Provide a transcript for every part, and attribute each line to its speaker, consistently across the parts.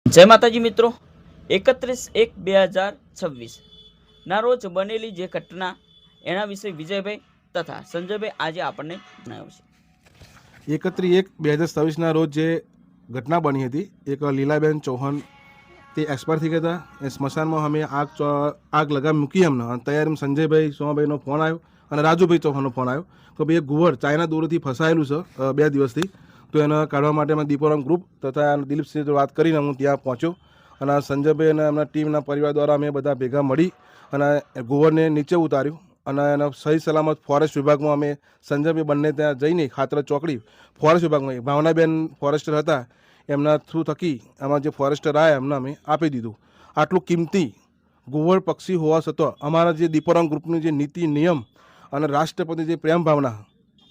Speaker 1: જય માતાજી મિત્રો, 31/1/2026 ના રોજ બનેલી જે ઘટના એના વિશે વિજયભાઈ તથા સંજયભાઈ આજે આપણને જણાવશે।
Speaker 2: 31/1/2027 રોજ જે ઘટના બની હતી, એક લીલાબેન ચૌહાણ તે એક્સપાયર થઈ ગયા હતા। એ સ્મશાનમાં અમે આગ લગાવી મૂકી અમને અને તૈયારીમાં સંજયભાઈ સોમાભાઈનો ફોન આવ્યો અને રાજુભાઈ ચૌહાણનો ફોન આવ્યો કે ભાઈ એક ગુવર ચાઇના દોરીથી ફસાયેલું છે 2 દિવસથી, તો એને કાઢવા માટે અમે દીપોરામ ગ્રુપ તથા દિલીપસિંહ જોડે વાત કરીને હું ત્યાં પહોંચ્યો અને સંજયભાઈ અને એમના ટીમના પરિવાર દ્વારા અમે બધા ભેગા મળી અને ગુવરને નીચે ઉતાર્યું અને એના સહી સલામત ફોરેસ્ટ વિભાગમાં અમે સંજયભાઈ બંને ત્યાં જઈને ખાતર ચોકડી ફોરેસ્ટ વિભાગમાં ભાવનાબેન ફોરેસ્ટર હતા એમના થ્રુ થકી આમાં જે ફોરેસ્ટર આવ્યા એમને અમે આપી દીધું। આટલું કિંમતી ગુવર પક્ષી હોવા છતાં અમારા જે દીપોરામ ગ્રુપની જે નીતિ નિયમ અને રાષ્ટ્રપતિ જે પ્રેમ ભાવના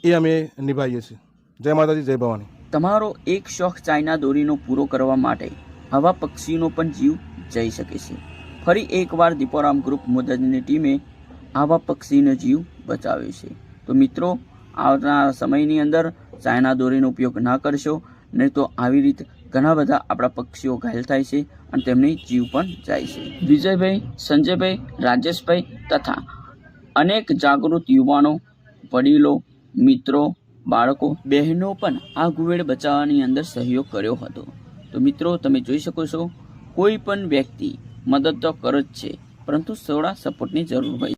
Speaker 2: એ અમે નિભાવીએ છીએ। જય માતાજી, જય ભવાની।
Speaker 1: તમારો એક શોખ ચાઇના દોરીનો પૂરો કરવા માટે આવા પક્ષીનો પણ જીવ જઈ શકે છે। ફરી એકવાર દીપોરામ ગ્રુપ મુદદની ટીમે આવા પક્ષીનો જીવ બચાવ્યો છે। તો મિત્રો, આવનારા સમયની અંદર ચાઇના દોરીનો ઉપયોગ ના કરશો, નહીં તો આવી રીતે ઘણા બધા આપણા પક્ષીઓ ઘાયલ થાય છે અને તેમની જીવ પણ જાય છે। વિજયભાઈ, સંજયભાઈ, રાજેશભાઈ તથા અનેક જાગૃત યુવાનો, વડીલો, મિત્રો, બાળકો, બહેનો પણ આ ગુવેડ બચાવવાની અંદર સહયોગ કર્યો હતો। તો મિત્રો, તમે જોઈ શકો છો કોઈ પણ વ્યક્તિ મદદ તો કરે જ છે, પરંતુ થોડા સપોર્ટની જરૂર હોય।